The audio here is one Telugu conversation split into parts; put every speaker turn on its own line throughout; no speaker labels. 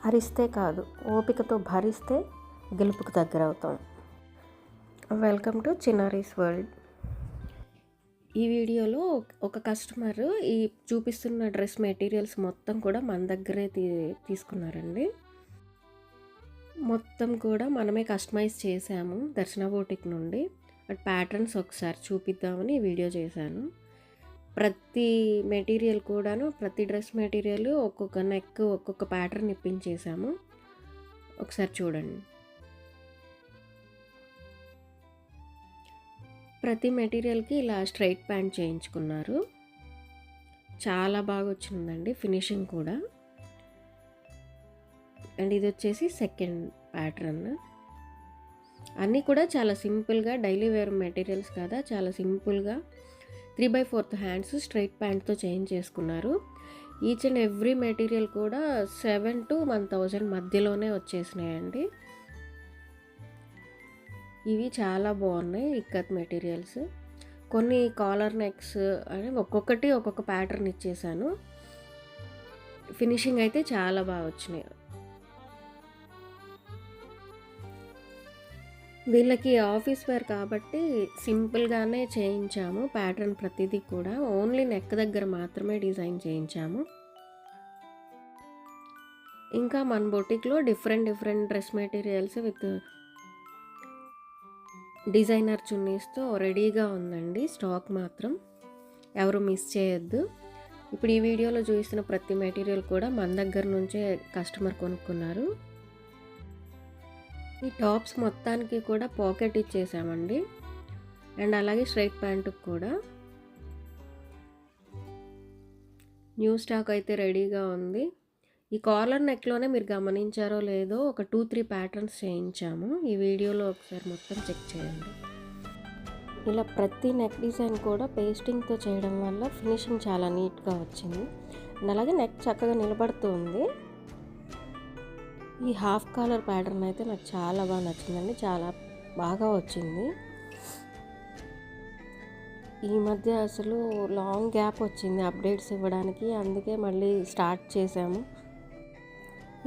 అరిస్తే కాదు, ఓపికతో భరిస్తే గెలుపుకు దగ్గరవుతాం. Welcome to Chinnari's world. ఈ వీడియోలో ఒక కస్టమర్ ఈ చూపిస్తున్న డ్రెస్ మెటీరియల్స్ మొత్తం కూడా మన దగ్గరే తీసుకున్నారండి. మొత్తం కూడా మనమే కస్టమైజ్ చేసాము దర్శన బోటిక్ నుండి. ప్యాటర్న్స్ ఒకసారి చూపిద్దామని ఈ వీడియో చేశాను. ప్రతి మెటీరియల్ కూడాను, ప్రతి డ్రెస్ మెటీరియల్ ఒక్కొక్క నెక్ ఒక్కొక్క ప్యాటర్న్ ఇప్పించేసాము. ఒకసారి చూడండి. ప్రతి మెటీరియల్కి ఇలా స్ట్రైట్ ప్యాంట్ చేయించుకున్నారు. చాలా బాగా వచ్చిందండి ఫినిషింగ్ కూడా. అండ్ ఇది వచ్చేసి సెకండ్ ప్యాటర్న్. అన్నీ కూడా చాలా సింపుల్గా డైలీ వేర్ మెటీరియల్స్ కదా, చాలా సింపుల్గా 3/4 హ్యాండ్స్ స్ట్రైట్ ప్యాంట్తో చేంజ్ చేసుకున్నారు. ఈచ్ అండ్ ఎవ్రీ మెటీరియల్ కూడా 7,000 to 1,000 మధ్యలోనే వచ్చేసినాయండి. ఇవి చాలా బాగున్నాయి ఇక్కత్ మెటీరియల్స్. కొన్ని కాలర్ నెక్స్ అని ఒక్కొక్కటి ఒక్కొక్క ప్యాటర్న్ ఇచ్చేసాను. ఫినిషింగ్ అయితే చాలా బాగా వచ్చినాయి. వీళ్ళకి ఆఫీస్ వేర్ కాబట్టి సింపుల్గానే చేయించాము. ప్యాటర్న్ ప్రతిదీ కూడా ఓన్లీ నెక్ దగ్గర మాత్రమే డిజైన్ చేయించాము. ఇంకా మన బొటిక్లో different dress materials with designer చున్నీస్తో రెడీగా ఉందండి. స్టాక్ మాత్రం ఎవరు మిస్ చేయొద్దు. ఇప్పుడు ఈ వీడియోలో చూపిస్తున్న ప్రతి మెటీరియల్ కూడా మన దగ్గర నుంచే కస్టమర్ కొనుక్కున్నారు. ఈ టాప్స్ మొత్తానికి కూడా పాకెట్ ఇచ్చేసామండి. అండ్ అలాగే స్ట్రైట్ ప్యాంటుకు కూడా న్యూ స్టాక్ అయితే రెడీగా ఉంది. ఈ కాలర్ నెక్లోనే మీరు గమనించారో లేదో ఒక 2-3 ప్యాటర్న్స్ చేయించాము. ఈ వీడియోలో ఒకసారి మొత్తం చెక్ చేయండి. ఇలా ప్రతి నెక్ డిజైన్ కూడా పేస్టింగ్తో చేయడం వల్ల ఫినిషింగ్ చాలా నీట్గా వచ్చింది. అండ్ అలాగే నెక్ చక్కగా నిలబడుతుంది. ఈ హాఫ్ కాలర్ ప్యాటర్న్ అయితే నాకు చాలా బాగా నచ్చిందండి. చాలా బాగా వచ్చింది. ఈ మధ్య అసలు లాంగ్ గ్యాప్ వచ్చింది అప్డేట్స్ ఇవ్వడానికి, అందుకే మళ్ళీ స్టార్ట్ చేసాము.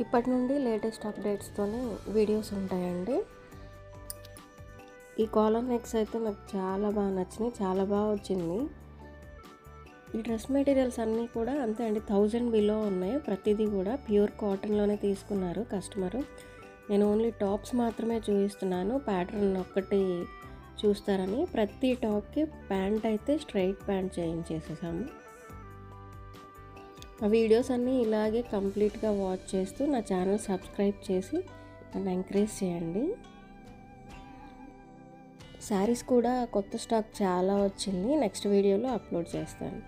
ఇప్పటి నుండి లేటెస్ట్ అప్డేట్స్తోనే వీడియోస్ ఉంటాయండి. ఈ కాలర్ నెక్స్ అయితే నాకు చాలా బాగా నచ్చినాయి, చాలా బాగా వచ్చింది. ఈ డ్రెస్ మెటీరియల్స్ అన్నీ కూడా అంతే అండి, 1000 బిలో ఉన్నాయి. ప్రతిదీ కూడా ప్యూర్ కాటన్లోనే తీసుకున్నారు కస్టమరు. నేను ఓన్లీ టాప్స్ మాత్రమే చూపిస్తున్నాను, ప్యాటర్న్ ఒక్కటి చూస్తారని. ప్రతి టాప్కి ప్యాంట్ అయితే స్ట్రైట్ ప్యాంట్ చేయించేసేసాము. ఆ వీడియోస్ అన్నీ ఇలాగే కంప్లీట్గా వాచ్ చేస్తూ నా ఛానల్ సబ్స్క్రైబ్ చేసి నన్ను ఎంకరేజ్ చేయండి. శారీస్ కూడా కొత్త స్టాక్ చాలా వచ్చింది, నెక్స్ట్ వీడియోలో అప్లోడ్ చేస్తాను.